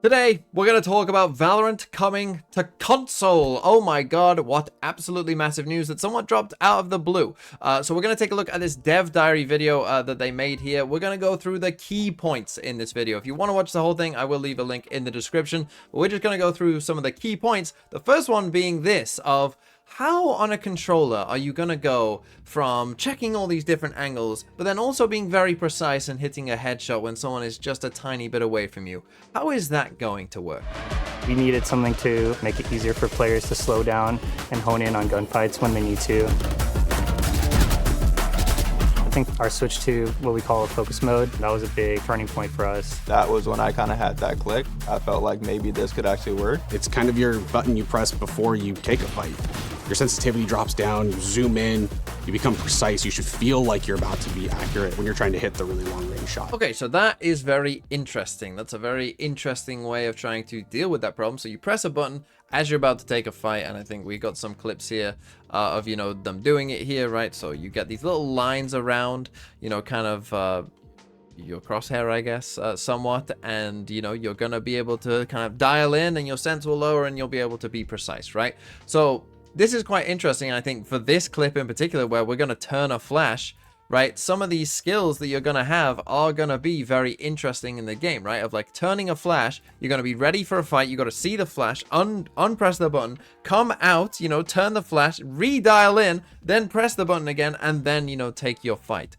Today, we're going to talk about Valorant coming to console. Oh my god, what absolutely massive news that somewhat dropped out of the blue. So we're going to take a look at this dev diary video that they made here. We're going to go through the key points in this video. If you want to watch the whole thing, I will leave a link in the description. But we're just going to go through some of the key points. The first one being this of how on a controller are you going to go from checking all these different angles, but then also being very precise and hitting a headshot when someone is just a tiny bit away from you? How is that going to work? We needed something to make it easier for players to slow down and hone in on gunfights when they need to. I think our switch to what we call a focus mode, that was a big turning point for us. That was when I kind of had that click. I felt like maybe this could actually work. It's kind of your button you press before you take a fight. Your sensitivity drops down, you zoom in, you become precise. You should feel like you're about to be accurate when you're trying to hit the really long range shot. Okay, so that is very interesting. That's a very interesting way of trying to deal with that problem. So you press a button as you're about to take a fight, and I think we got some clips here of, you know, them doing it here, right? So you get these little lines around, you know, kind of your crosshair, I guess, somewhat, and you know, you're gonna be able to kind of dial in and your sense will lower and you'll be able to be precise, right? So this is quite interesting. I think for this clip in particular, where we're gonna turn a flash, right, some of these skills that you're gonna have are gonna be very interesting in the game, right? Of like turning a flash, you're gonna be ready for a fight, you gotta see the flash, unpress the button, come out, you know, turn the flash, redial in, then press the button again, and then, you know, take your fight,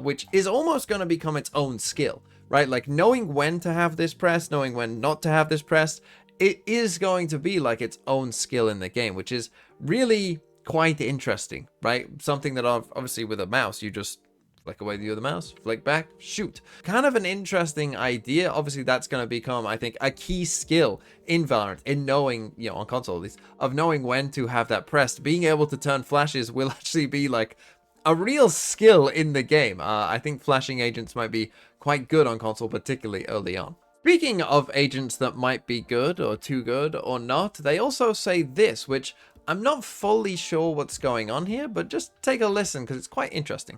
which is almost gonna become its own skill, right? Like knowing when to have this pressed, knowing when not to have this pressed, it is going to be like its own skill in the game, which is really quite interesting, right? Something that obviously with a mouse, you just flick away the other mouse, flick back, shoot. Kind of an interesting idea. Obviously, that's going to become, I think, a key skill in Valorant, in knowing, you know, on console at least, of knowing when to have that pressed. Being able to turn flashes will actually be like a real skill in the game. I think flashing agents might be quite good on console, particularly early on. Speaking of agents that might be good or too good or not, they also say this, which I'm not fully sure what's going on here, but just take a listen because it's quite interesting.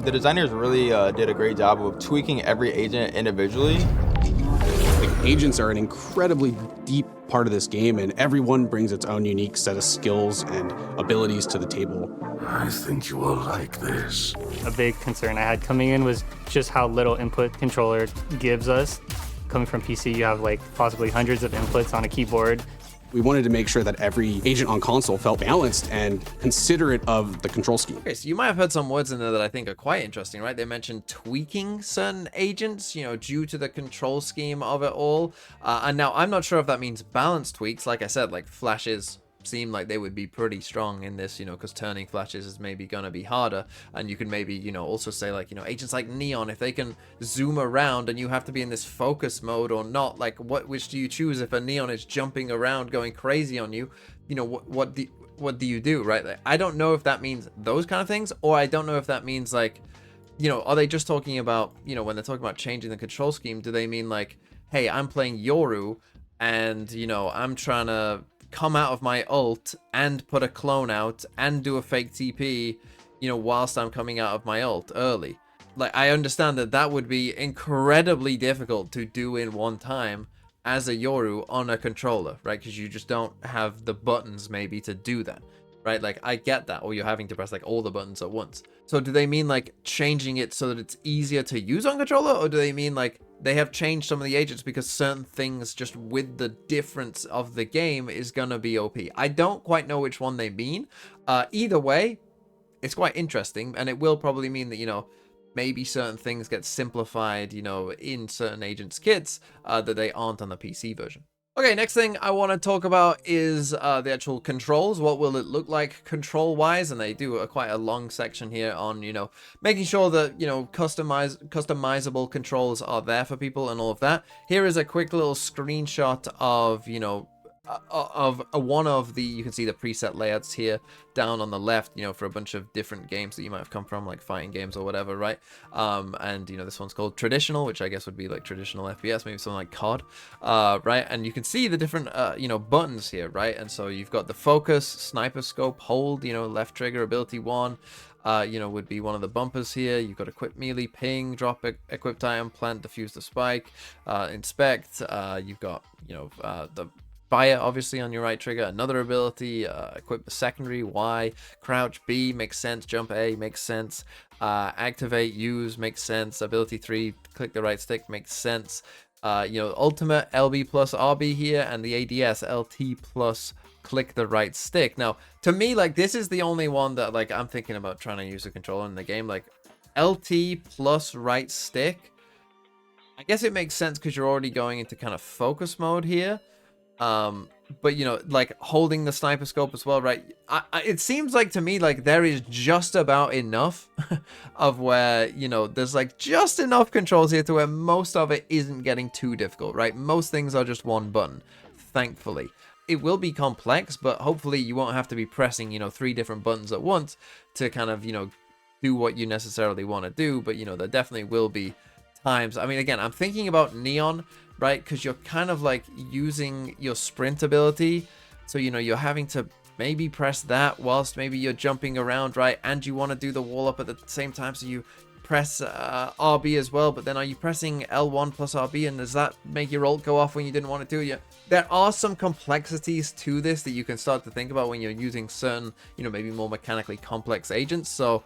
The designers really did a great job of tweaking every agent individually. Like, agents are an incredibly deep part of this game, and everyone brings its own unique set of skills and abilities to the table. I think you will like this. A big concern I had coming in was just how little input controller gives us. Coming from PC, you have like possibly hundreds of inputs on a keyboard. We wanted to make sure that every agent on console felt balanced and considerate of the control scheme. Okay, so you might have heard some words in there that I think are quite interesting, right? They mentioned tweaking certain agents, you know, due to the control scheme of it all. And now I'm not sure if that means balance tweaks. Like I said, like flashes seem like they would be pretty strong in this, you know, because turning flashes is maybe gonna be harder. And you can maybe, you know, also say like, you know, agents like Neon, if they can zoom around and you have to be in this focus mode or not, like which do you choose if a Neon is jumping around going crazy on you? You know, what do you do, right? Like, I don't know if that means those kind of things, or I don't know if that means like, you know, are they just talking about, you know, when they're talking about changing the control scheme, do they mean like, hey, I'm playing Yoru and, you know, I'm trying to come out of my ult and put a clone out and do a fake TP, you know, whilst I'm coming out of my ult early. Like, I understand that that would be incredibly difficult to do in one time as a Yoru on a controller, right? Because you just don't have the buttons maybe to do that, right? Like, I get that, or you're having to press like all the buttons at once. So do they mean like changing it so that it's easier to use on controller, or do they mean like they have changed some of the agents because certain things just with the difference of the game is gonna be OP? I don't quite know which one they mean. Either way, it's quite interesting, and it will probably mean that, you know, maybe certain things get simplified, you know, in certain agents kits that they aren't on the PC version. Okay, next thing I want to talk about is the actual controls. What will it look like control-wise? And they do quite a long section here on, you know, making sure that, you know, customizable controls are there for people and all of that. Here is a quick little screenshot of, you know, of one of the, you can see the preset layouts here down on the left, you know, for a bunch of different games that you might have come from, like fighting games or whatever, right? And you know, this one's called traditional, which I guess would be like traditional FPS, maybe something like COD, right? And you can see the different you know, buttons here, right? And so you've got the focus, sniper scope, hold, you know, left trigger, ability 1, would be one of the bumpers here. You've got equip melee, ping, drop equipped item, plant, defuse the spike, inspect. You've got, the fire obviously on your right trigger, another ability, equip the secondary, Y, crouch, B makes sense, jump A makes sense, activate, use makes sense, ability 3, click the right stick makes sense. Ultimate LB plus RB here, and the ADS LT plus click the right stick. Now, to me, like, this is the only one that, like, I'm thinking about trying to use a controller in the game. Like, LT plus right stick, I guess it makes sense because you're already going into kind of focus mode here. But like holding the sniper scope as well, right? It seems like to me like there is just about enough of where, there's like just enough controls here to where most of it isn't getting too difficult, right? Most things are just one button, thankfully. It will be complex, but hopefully you won't have to be pressing, 3 different buttons at once to kind of, do what you necessarily want to do. But, there definitely will be times. I mean, again, I'm thinking about Neon, right? Because you're kind of like using your sprint ability. So, you're having to maybe press that whilst maybe you're jumping around, right? And you want to do the wall up at the same time. So you press RB as well. But then are you pressing L1 plus RB? And does that make your ult go off when you didn't want to do it? There are some complexities to this that you can start to think about when you're using certain, maybe more mechanically complex agents. So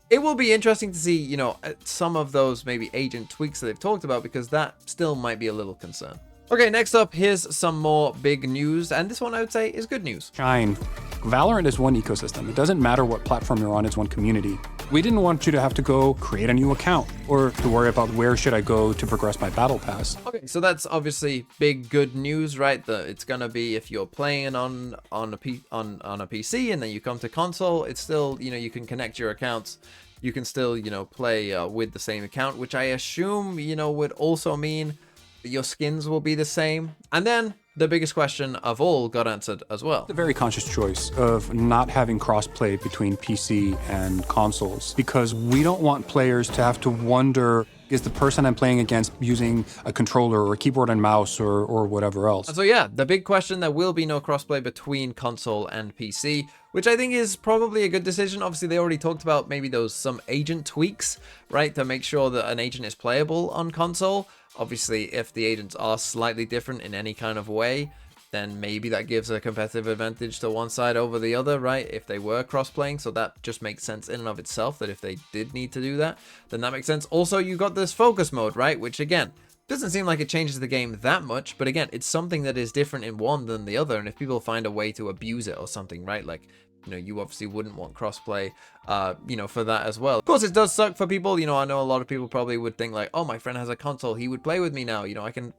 it will be interesting to see, some of those maybe agent tweaks that they've talked about, because that still might be a little concern. Okay, next up, here's some more big news, and this one I would say is good news. Shine. Valorant is one ecosystem. It doesn't matter what platform you're on, it's one community. We didn't want you to have to go create a new account or to worry about where should I go to progress my battle pass. Okay, so that's obviously big good news, right? That it's gonna be, if you're playing on a PC and then you come to console, it's still, you can connect your accounts. You can still, play with the same account, which I assume, would also mean that your skins will be the same. And then the biggest question of all got answered as well. It's a very conscious choice of not having crossplay between PC and consoles, because we don't want players to have to wonder, is the person I'm playing against using a controller or a keyboard and mouse or whatever else? And so yeah, the big question, there will be no crossplay between console and PC, which I think is probably a good decision. Obviously, they already talked about maybe some agent tweaks, right, to make sure that an agent is playable on console. Obviously, if the agents are slightly different in any kind of way, then maybe that gives a competitive advantage to one side over the other, right? If they were cross-playing, so that just makes sense in and of itself, that if they did need to do that, then that makes sense. Also, you got this focus mode, right? Which, again, doesn't seem like it changes the game that much, but again, it's something that is different in one than the other, and if people find a way to abuse it or something, right? Like, you obviously wouldn't want crossplay, for that as well. Of course, it does suck for people. I know a lot of people probably would think like, oh, my friend has a console, he would play with me now.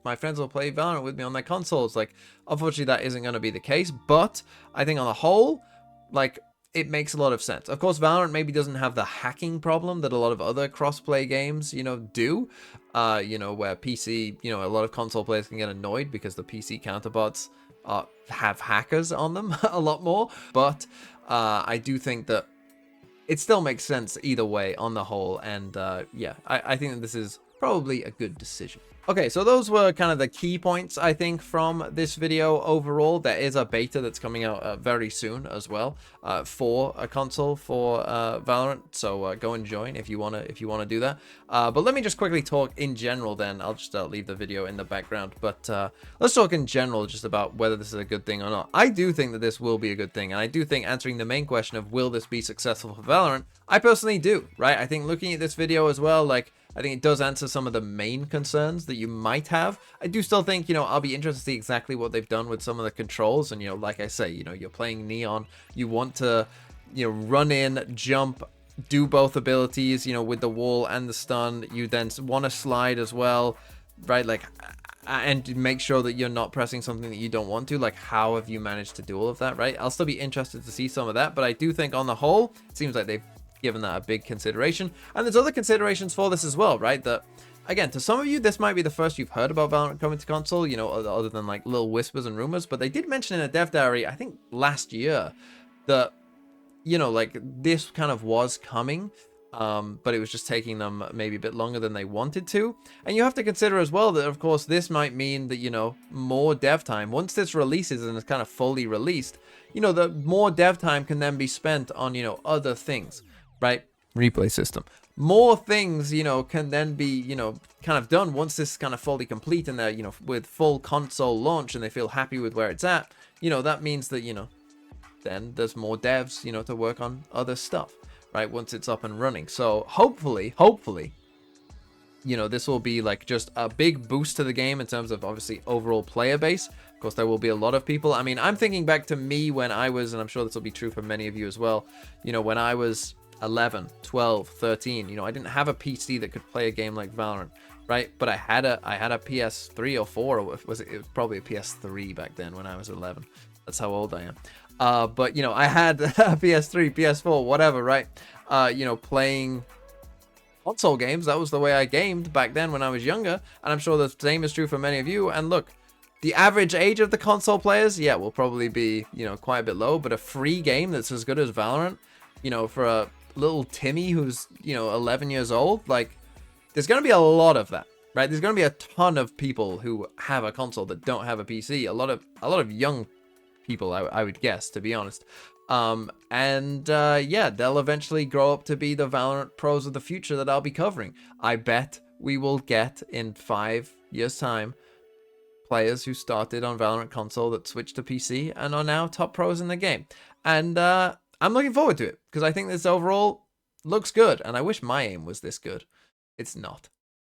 My friends will play Valorant with me on their consoles. Like, unfortunately, that isn't going to be the case. But I think on the whole, like, it makes a lot of sense. Of course, Valorant maybe doesn't have the hacking problem that a lot of other crossplay games, do. Where PC, a lot of console players can get annoyed because the PC counterparts have hackers on them a lot more. But I do think that it still makes sense either way on the whole. And yeah, I think that this is probably a good decision. Okay, so those were kind of the key points, I think, from this video overall. There is a beta that's coming out very soon as well for a console for Valorant. So go and join if you wanna do that. But let me just quickly talk in general. Then I'll just leave the video in the background. But let's talk in general just about whether this is a good thing or not. I do think that this will be a good thing, and I do think answering the main question of will this be successful for Valorant, I personally do. Right? I think looking at this video as well, like, I think it does answer some of the main concerns that you might have. I do still think, I'll be interested to see exactly what they've done with some of the controls. And, like I say, you're playing Neon. You want to, run in, jump, do both abilities, with the wall and the stun. You then want to slide as well, right? Like, and make sure that you're not pressing something that you don't want to. Like, how have you managed to do all of that, right? I'll still be interested to see some of that. But I do think on the whole, it seems like they've given that a big consideration. And there's other considerations for this as well, right? That, again, to some of you, this might be the first you've heard about Valorant coming to console, other than like little whispers and rumors. But they did mention in a dev diary, I think last year, that, like this kind of was coming. But it was just taking them maybe a bit longer than they wanted to. And you have to consider as well that, of course, this might mean that, more dev time. Once this releases and it's kind of fully released, the more dev time can then be spent on, other things. right? Replay system. More things, you know, can then be, you know, kind of done once this is kind of fully complete and they're, you know, with full console launch and they feel happy with where it's at. You know, that means that, you know, then there's more devs, you know, to work on other stuff, right? Once it's up and running. So hopefully, you know, this will be like just a big boost to the game in terms of obviously overall player base. Of course, there will be a lot of people. I mean, I'm thinking back to me when I was, and I'm sure this will be true for many of you as well, you know, when I was 11, 12, 13, you know, I didn't have a PC that could play a game like Valorant, right? But I had a PS3 or 4, or it was probably a PS3 back then when I was 11. That's how old I am. But, you know, I had a PS3, PS4, whatever, right? You know, playing console games. That was the way I gamed back then when I was younger. And I'm sure the same is true for many of you. And look, the average age of the console players, yeah, will probably be, you know, quite a bit low. But a free game that's as good as Valorant, you know, for a little Timmy who's, you know, 11 years old, like, there's going to be a lot of that, right? There's going to be a ton of people who have a console that don't have a PC. A lot of young people, I would guess, to be honest. Yeah, they'll eventually grow up to be the Valorant pros of the future that I'll be covering. I bet we will get, in 5 years' time, players who started on Valorant console that switched to PC and are now top pros in the game. And I'm looking forward to it because I think this overall looks good, and I wish my aim was this good. It's not.